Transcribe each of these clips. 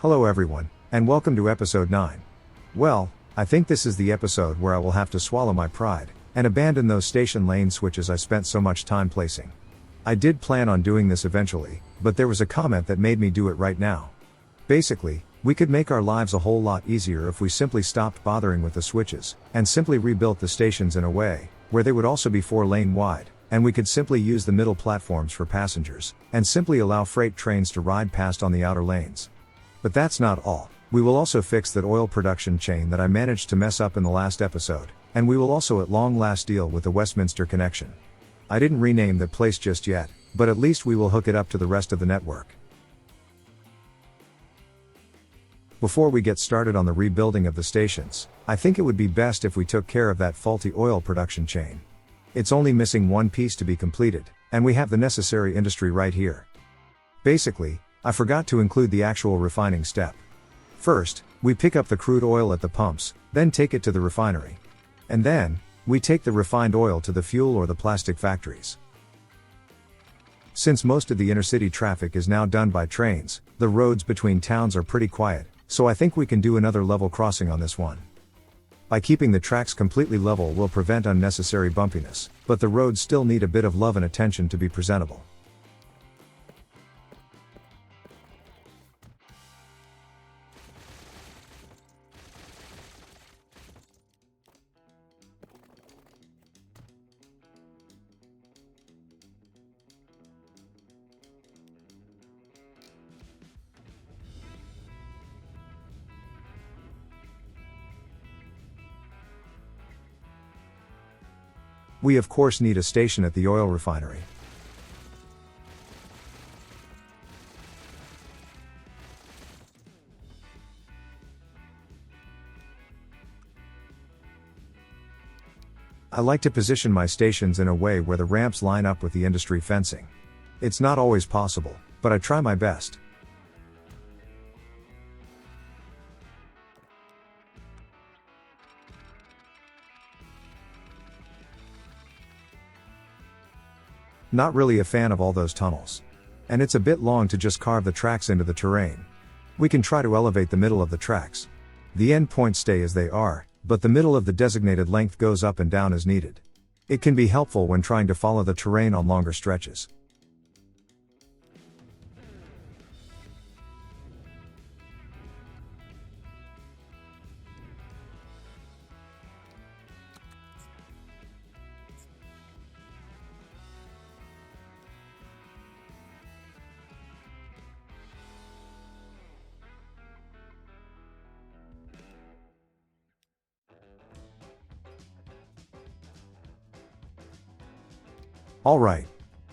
Hello everyone, and welcome to episode 9. Well, I think this is the episode where I will have to swallow my pride, and abandon those station lane switches I spent so much time placing. I did plan on doing this eventually, but there was a comment that made me do it right now. Basically, we could make our lives a whole lot easier if we simply stopped bothering with the switches, and simply rebuilt the stations in a way, where they would also be 4-lane wide, and we could simply use the middle platforms for passengers, and simply allow freight trains to ride past on the outer lanes. But that's not all. We will also fix that oil production chain that I managed to mess up in the last episode, and we will also at long last deal with the Westminster connection. I didn't rename that place just yet, but at least we will hook it up to the rest of the network. Before we get started on the rebuilding of the stations, I think it would be best if we took care of that faulty oil production chain. It's only missing one piece to be completed, and we have the necessary industry right here. Basically, I forgot to include the actual refining step. First, we pick up the crude oil at the pumps, then take it to the refinery. And then, we take the refined oil to the fuel or the plastic factories. Since most of the intercity traffic is now done by trains, the roads between towns are pretty quiet, so I think we can do another level crossing on this one. By keeping the tracks completely level will prevent unnecessary bumpiness, but the roads still need a bit of love and attention to be presentable. We of course need a station at the oil refinery. I like to position my stations in a way where the ramps line up with the industry fencing. It's not always possible, but I try my best. Not really a fan of all those tunnels. And it's a bit long to just carve the tracks into the terrain. We can try to elevate the middle of the tracks. The end points stay as they are, but the middle of the designated length goes up and down as needed. It can be helpful when trying to follow the terrain on longer stretches. Alright.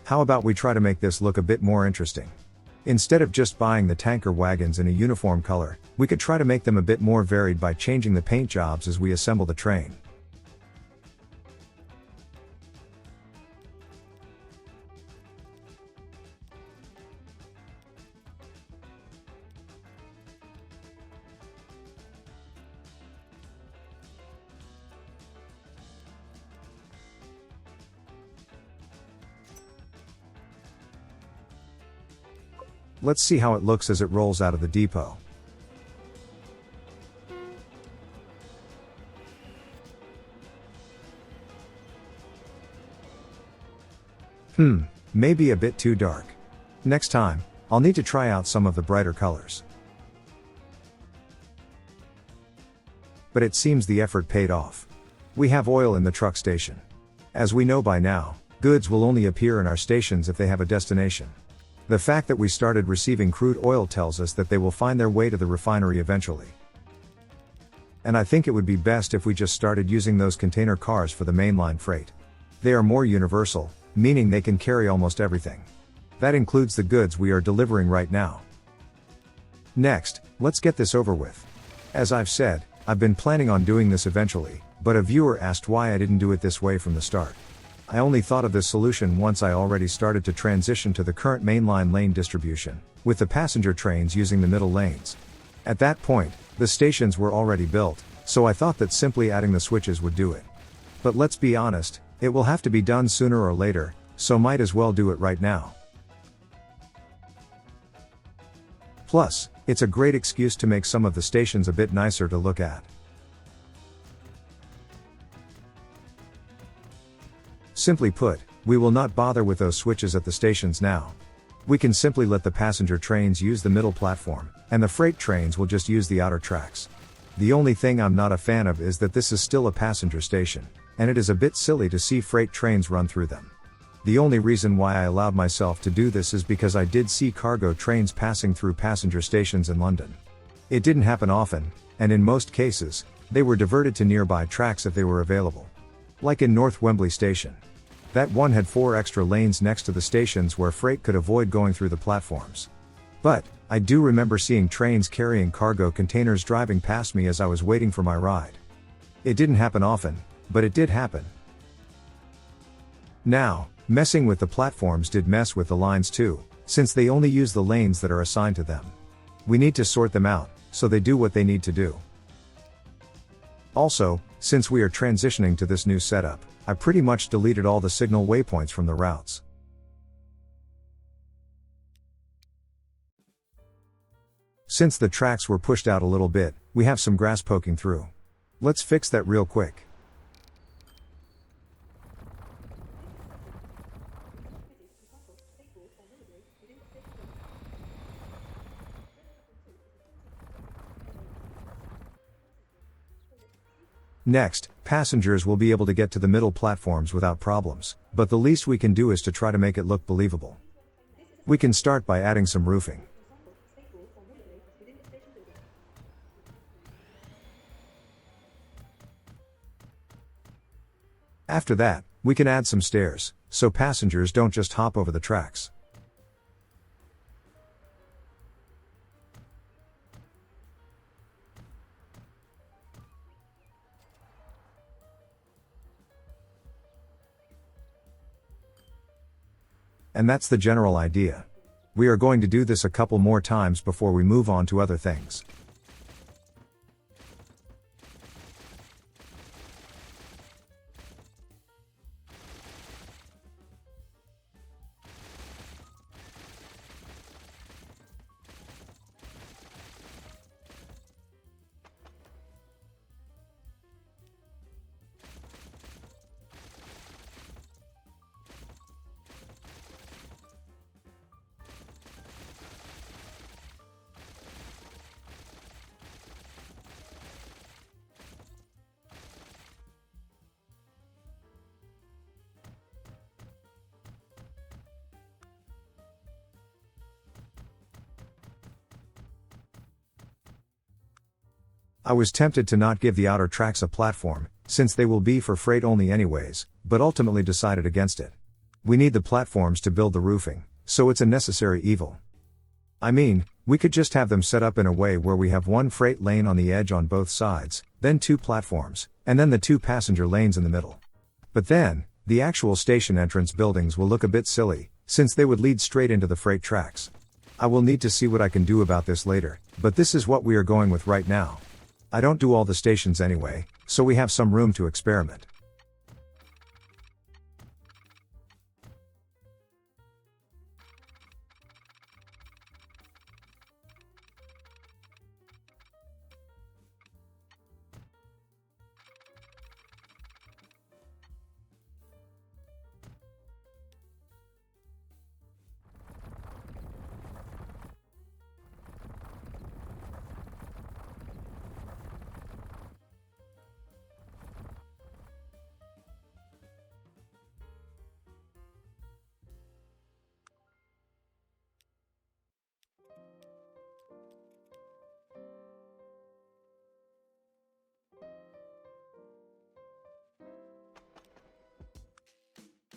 How about we try to make this look a bit more interesting? Instead of just buying the tanker wagons in a uniform color, we could try to make them a bit more varied by changing the paint jobs as we assemble the train. Let's see how it looks as it rolls out of the depot. Maybe a bit too dark. Next time, I'll need to try out some of the brighter colors. But it seems the effort paid off. We have oil in the truck station. As we know by now, goods will only appear in our stations if they have a destination. The fact that we started receiving crude oil tells us that they will find their way to the refinery eventually. And I think it would be best if we just started using those container cars for the mainline freight. They are more universal, meaning they can carry almost everything. That includes the goods we are delivering right now. Next, let's get this over with. As I've said, I've been planning on doing this eventually, but a viewer asked why I didn't do it this way from the start. I only thought of this solution once I already started to transition to the current mainline lane distribution, with the passenger trains using the middle lanes. At that point, the stations were already built, so I thought that simply adding the switches would do it. But let's be honest, it will have to be done sooner or later, so might as well do it right now. Plus, It's a great excuse to make some of the stations a bit nicer to look at. Simply put, we will not bother with those switches at the stations now. We can simply let the passenger trains use the middle platform, and the freight trains will just use the outer tracks. The only thing I'm not a fan of is that this is still a passenger station, and it is a bit silly to see freight trains run through them. The only reason why I allowed myself to do this is because I did see cargo trains passing through passenger stations in London. It didn't happen often, and in most cases, they were diverted to nearby tracks if they were available. Like in North Wembley Station. That one had 4 extra lanes next to the stations where freight could avoid going through the platforms. But, I do remember seeing trains carrying cargo containers driving past me as I was waiting for my ride. It didn't happen often, but it did happen. Now, messing with the platforms did mess with the lines too, since they only use the lanes that are assigned to them. We need to sort them out, so they do what they need to do. Also, since we are transitioning to this new setup, I pretty much deleted all the signal waypoints from the routes. Since the tracks were pushed out a little bit, we have some grass poking through. Let's fix that real quick. Next, passengers will be able to get to the middle platforms without problems, but the least we can do is to try to make it look believable. We can start by adding some roofing. After that, we can add some stairs, so passengers don't just hop over the tracks. And that's the general idea. We are going to do this a couple more times before we move on to other things. I was tempted to not give the outer tracks a platform, since they will be for freight only anyways, but ultimately decided against it. We need the platforms to build the roofing, so it's a necessary evil. I mean, we could just have them set up in a way where we have one freight lane on the edge on both sides, then 2 platforms, and then the 2 passenger lanes in the middle. But then, the actual station entrance buildings will look a bit silly, since they would lead straight into the freight tracks. I will need to see what I can do about this later, but this is what we are going with right now. I don't do all the stations anyway, so we have some room to experiment.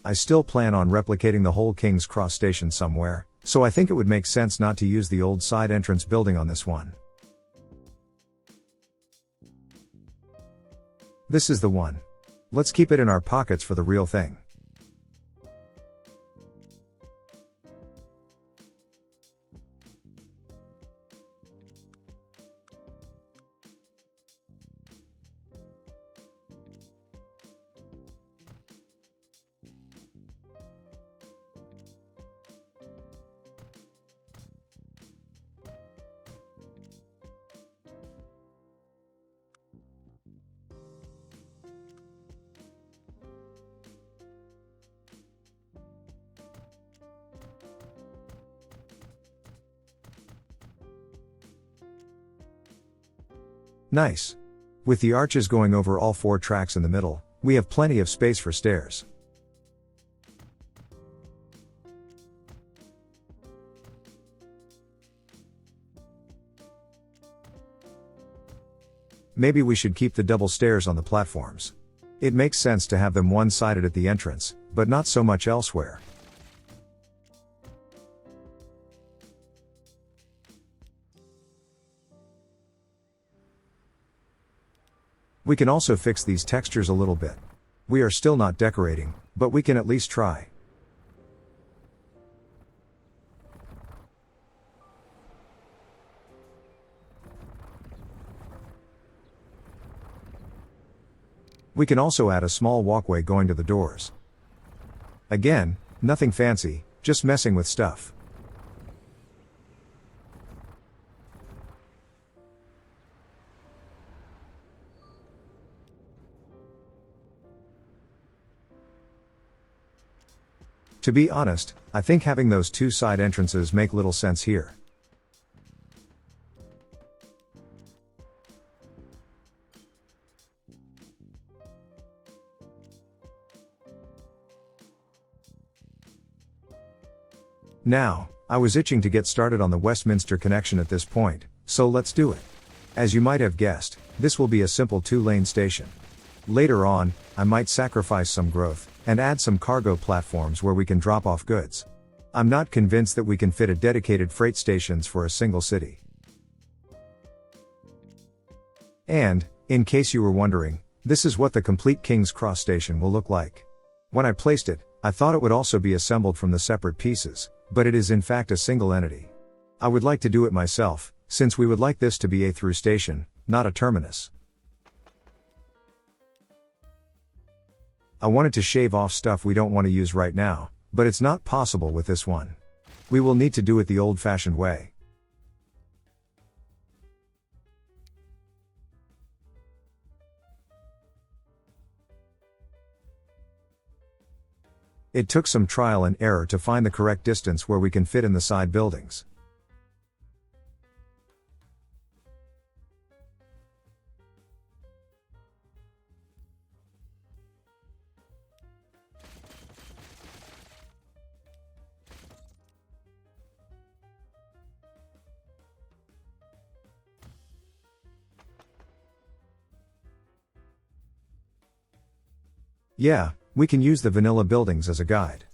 I still plan on replicating the whole King's Cross station somewhere, so I think it would make sense not to use the old side entrance building on this one. This is the one. Let's keep it in our pockets for the real thing. Nice. With the arches going over all 4 tracks in the middle, we have plenty of space for stairs. Maybe we should keep the double stairs on the platforms. It makes sense to have them one-sided at the entrance, but not so much elsewhere. We can also fix these textures a little bit. We are still not decorating, but we can at least try. We can also add a small walkway going to the doors. Again, nothing fancy, just messing with stuff. To be honest, I think having those 2 side entrances make little sense here. Now, I was itching to get started on the Westminster connection at this point, so let's do it. As you might have guessed, this will be a simple 2-lane station. Later on, I might sacrifice some growth, and add some cargo platforms where we can drop off goods. I'm not convinced that we can fit a dedicated freight stations for a single city. And, in case you were wondering, this is what the complete King's Cross station will look like. When I placed it, I thought it would also be assembled from the separate pieces, but it is in fact a single entity. I would like to do it myself, since we would like this to be a through station, not a terminus. I wanted to shave off stuff we don't want to use right now, but it's not possible with this one. We will need to do it the old-fashioned way. It took some trial and error to find the correct distance where we can fit in the side buildings. Yeah, we can use the vanilla buildings as a guide.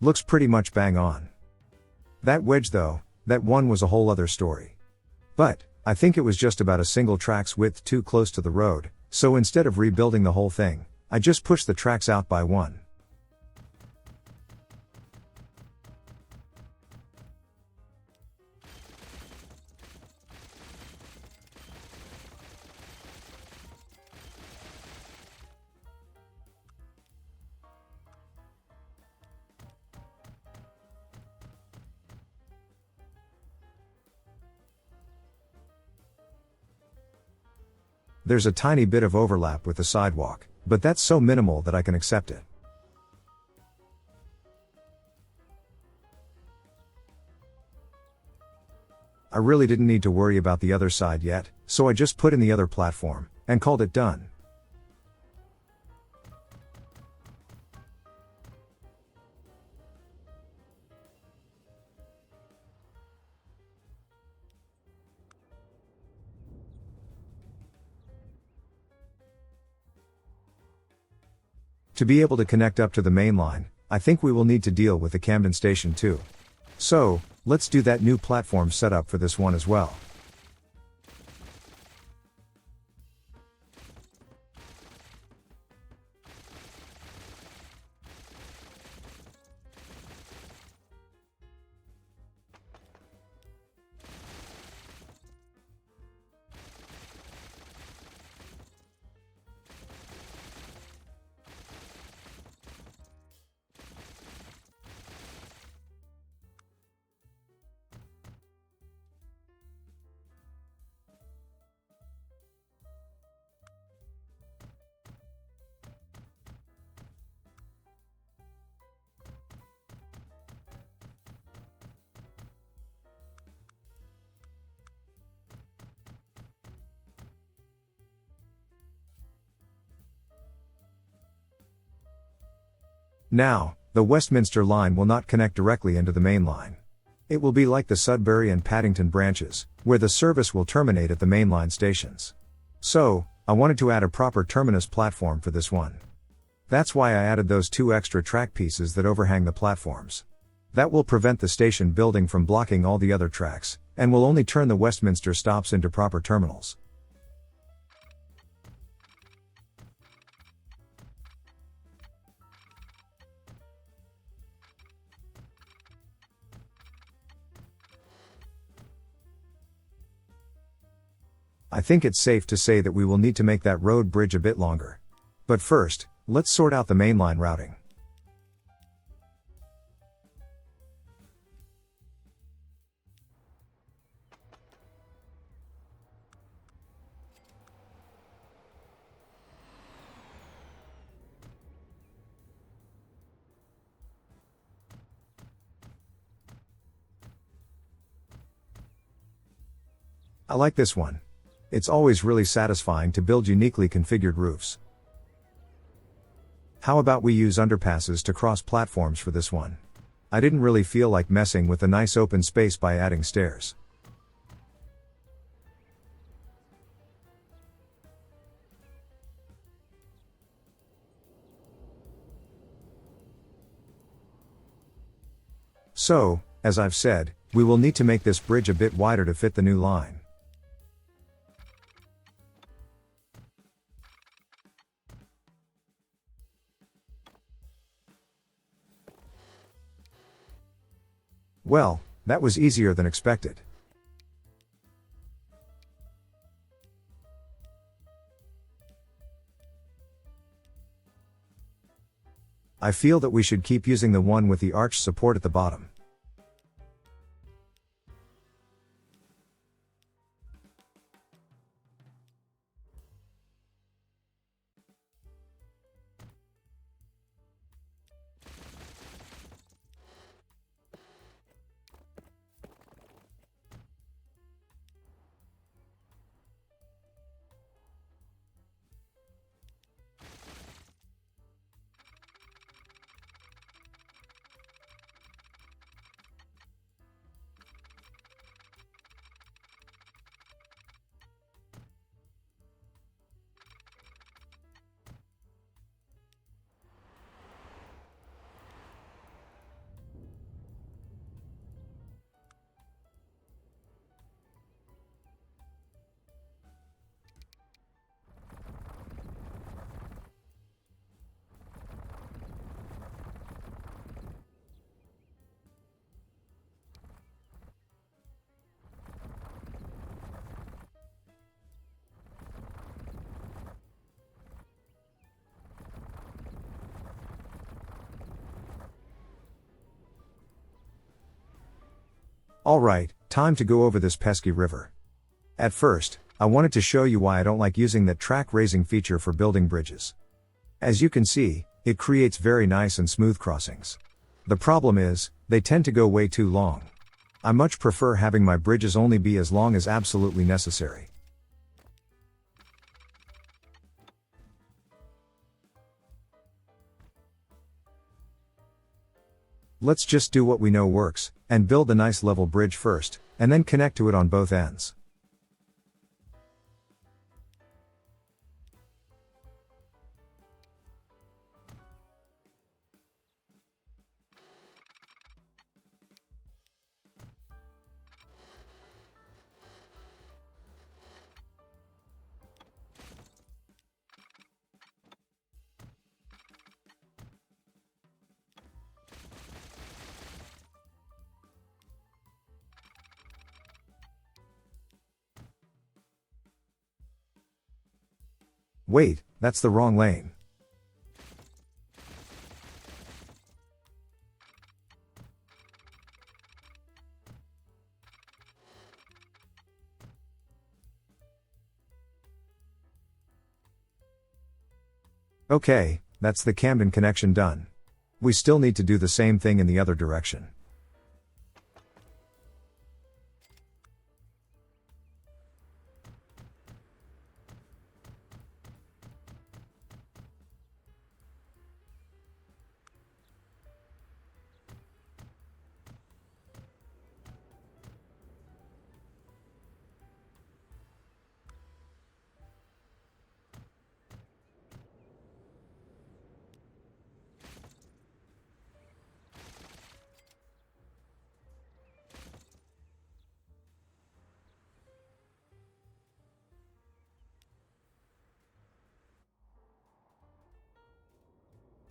Looks pretty much bang on. That wedge though, that one was a whole other story. But, I think it was just about a single track's width too close to the road, so instead of rebuilding the whole thing, I just pushed the tracks out by one. There's a tiny bit of overlap with the sidewalk, but that's so minimal that I can accept it. I really didn't need to worry about the other side yet, so I just put in the other platform, and called it done. To be able to connect up to the Mainline, I think we will need to deal with the Camden station too. So, let's do that new platform setup for this one as well. Now, the Westminster line will not connect directly into the main line. It will be like the Sudbury and Paddington branches, where the service will terminate at the mainline stations. So, I wanted to add a proper terminus platform for this one. That's why I added those 2 extra track pieces that overhang the platforms. That will prevent the station building from blocking all the other tracks, and will only turn the Westminster stops into proper terminals. I think it's safe to say that we will need to make that road bridge a bit longer. But first, let's sort out the mainline routing. I like this one. It's always really satisfying to build uniquely configured roofs. How about we use underpasses to cross platforms for this one? I didn't really feel like messing with the nice open space by adding stairs. So, as I've said, we will need to make this bridge a bit wider to fit the new line. Well, that was easier than expected. I feel that we should keep using the one with the arch support at the bottom. Alright, time to go over this pesky river. At first, I wanted to show you why I don't like using that track raising feature for building bridges. As you can see, it creates very nice and smooth crossings. The problem is, they tend to go way too long. I much prefer having my bridges only be as long as absolutely necessary. Let's just do what we know works, and build a nice level bridge first, and then connect to it on both ends. Wait, that's the wrong lane. Okay, that's the Camden connection done. We still need to do the same thing in the other direction.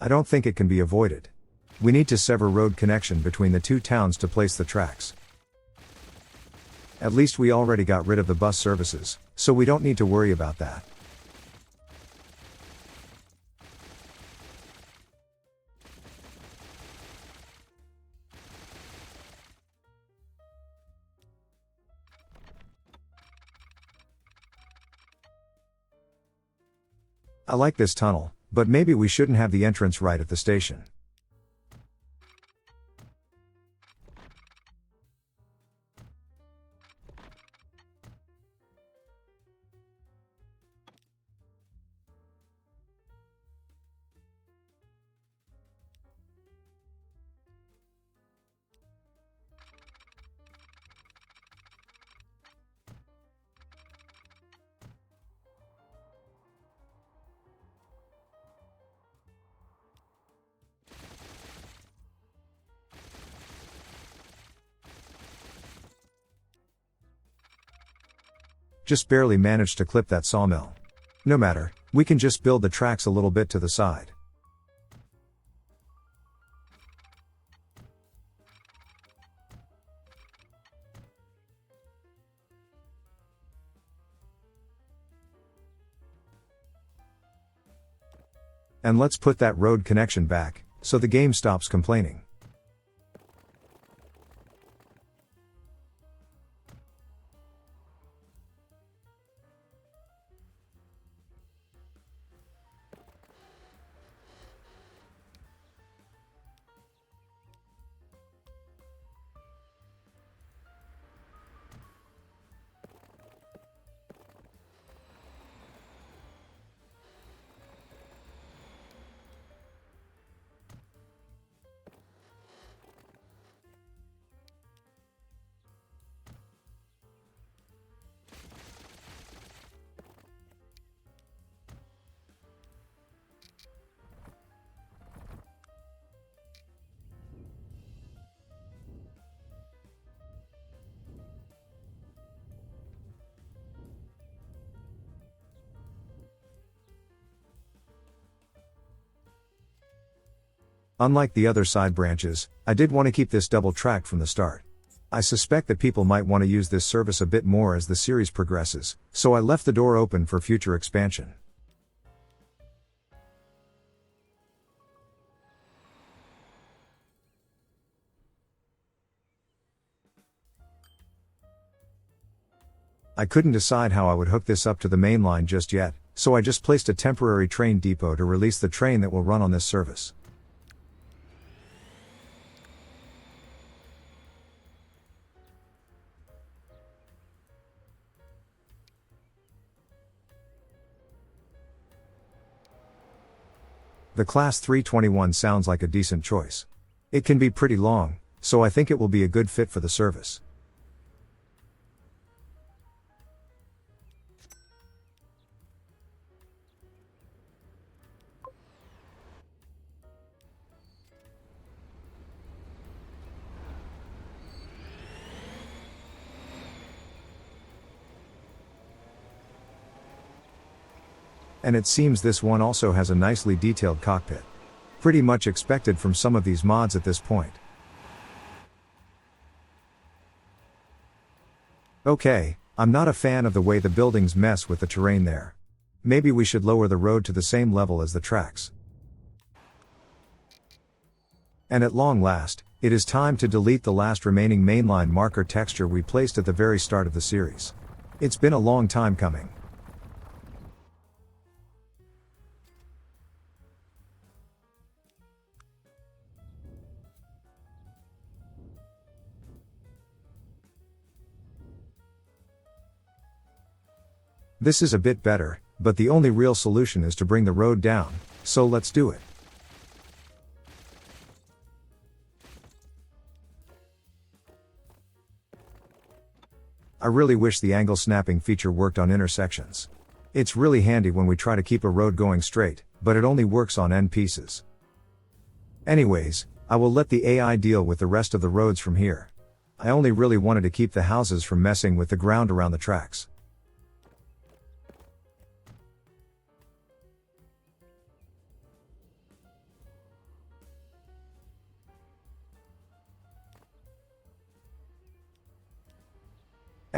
I don't think it can be avoided. We need to sever road connection between the two towns to place the tracks. At least we already got rid of the bus services, so we don't need to worry about that. I like this tunnel, but maybe we shouldn't have the entrance right at the station. Just barely managed to clip that sawmill. No matter, we can just build the tracks a little bit to the side. And let's put that road connection back, so the game stops complaining. Unlike the other side branches, I did want to keep this double tracked from the start. I suspect that people might want to use this service a bit more as the series progresses, so I left the door open for future expansion. I couldn't decide how I would hook this up to the main line just yet, so I just placed a temporary train depot to release the train that will run on this service. The Class 321 sounds like a decent choice. It can be pretty long, so I think it will be a good fit for the service. And it seems this one also has a nicely detailed cockpit. Pretty much expected from some of these mods at this point. Okay, I'm not a fan of the way the buildings mess with the terrain there. Maybe we should lower the road to the same level as the tracks. And at long last, it is time to delete the last remaining mainline marker texture we placed at the very start of the series. It's been a long time coming. This is a bit better, but the only real solution is to bring the road down, so let's do it. I really wish the angle snapping feature worked on intersections. It's really handy when we try to keep a road going straight, but it only works on end pieces. Anyways, I will let the AI deal with the rest of the roads from here. I only really wanted to keep the houses from messing with the ground around the tracks.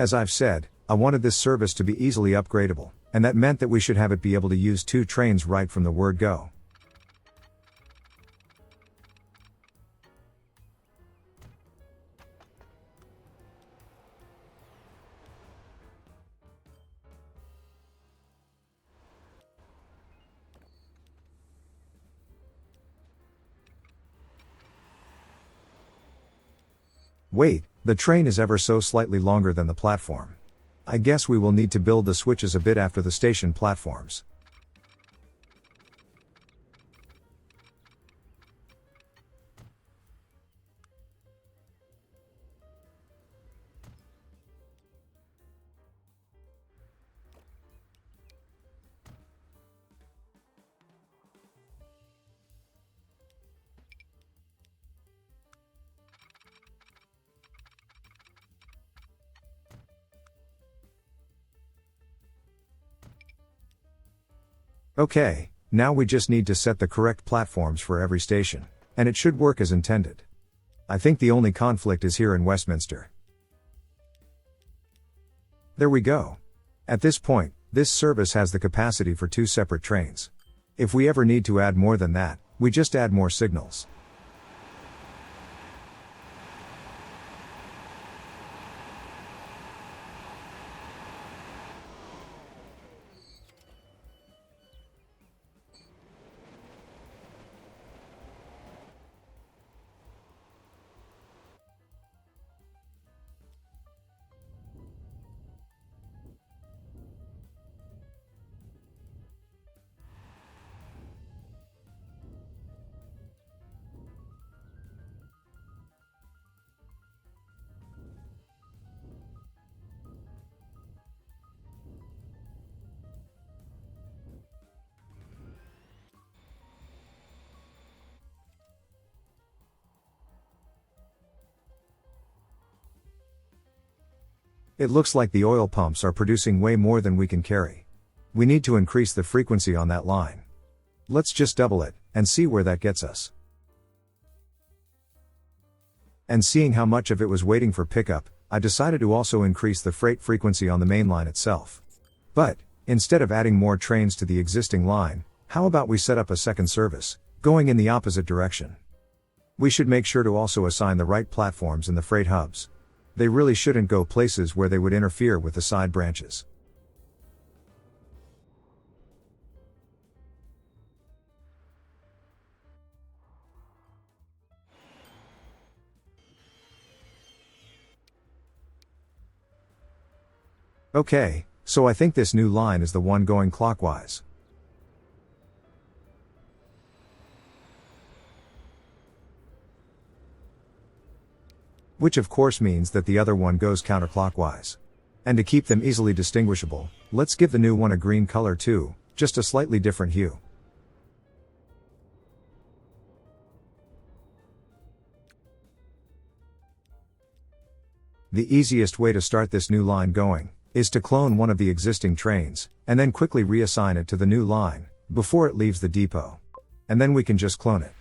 As I've said, I wanted this service to be easily upgradable, and that meant that we should have it be able to use 2 trains right from the word go. Wait, the train is ever so slightly longer than the platform. I guess we will need to build the switches a bit after the station platforms. Okay, now we just need to set the correct platforms for every station, and it should work as intended. I think the only conflict is here in Westminster. There we go. At this point, this service has the capacity for 2 separate trains. If we ever need to add more than that, we just add more signals. It looks like the oil pumps are producing way more than we can carry. We need to increase the frequency on that line. Let's just double it, and see where that gets us. And seeing how much of it was waiting for pickup, I decided to also increase the freight frequency on the main line itself. But, instead of adding more trains to the existing line, how about we set up a second service, going in the opposite direction? We should make sure to also assign the right platforms in the freight hubs. They really shouldn't go places where they would interfere with the side branches. Okay, so I think this new line is the one going clockwise. Which of course means that the other one goes counterclockwise. And to keep them easily distinguishable, let's give the new one a green color too, just a slightly different hue. The easiest way to start this new line going is to clone one of the existing trains, and then quickly reassign it to the new line, before it leaves the depot. And then we can just clone it.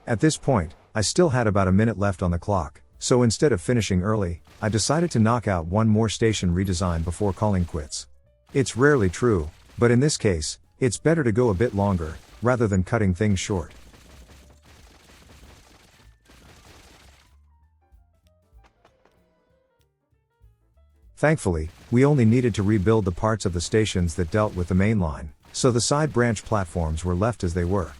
At this point, I still had about a minute left on the clock, so instead of finishing early, I decided to knock out one more station redesign before calling quits. It's rarely true, but in this case, it's better to go a bit longer, rather than cutting things short. Thankfully, we only needed to rebuild the parts of the stations that dealt with the main line, so the side branch platforms were left as they were.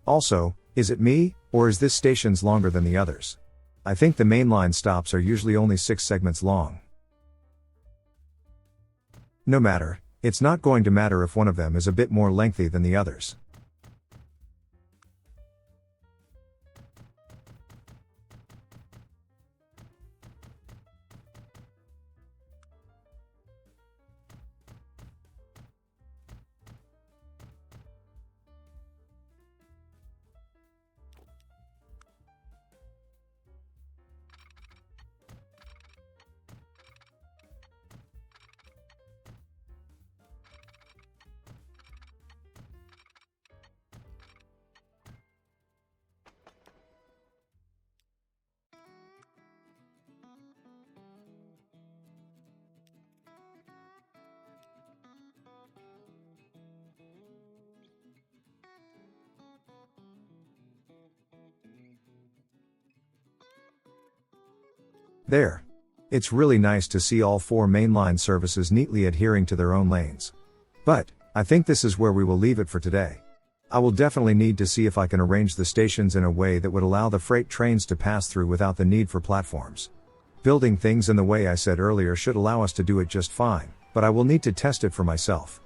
Also, is it me, or is this station's longer than the others? I think the mainline stops are usually only 6 segments long. No matter, it's not going to matter if one of them is a bit more lengthy than the others. There. It's really nice to see all 4 mainline services neatly adhering to their own lanes. But, I think this is where we will leave it for today. I will definitely need to see if I can arrange the stations in a way that would allow the freight trains to pass through without the need for platforms. Building things in the way I said earlier should allow us to do it just fine, but I will need to test it for myself.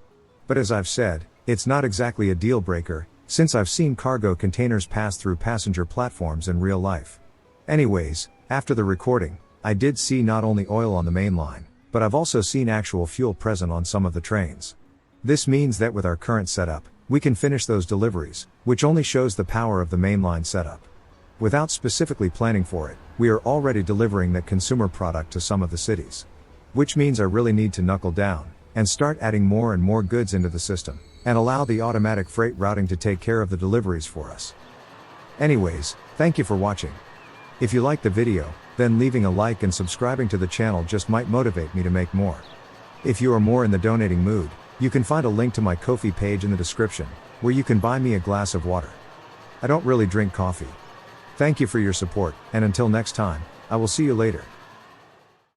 But as I've said, it's not exactly a deal breaker, since I've seen cargo containers pass through passenger platforms in real life. Anyways, after the recording, I did see not only oil on the main line, but I've also seen actual fuel present on some of the trains. This means that with our current setup, we can finish those deliveries, which only shows the power of the mainline setup. Without specifically planning for it, we are already delivering that consumer product to some of the cities. Which means I really need to knuckle down, and start adding more and more goods into the system, and allow the automatic freight routing to take care of the deliveries for us. Anyways, thank you for watching. If you liked the video, then leaving a like and subscribing to the channel just might motivate me to make more. If you are more in the donating mood, you can find a link to my Ko-fi page in the description, where you can buy me a glass of water. I don't really drink coffee. Thank you for your support, and until next time, I will see you later.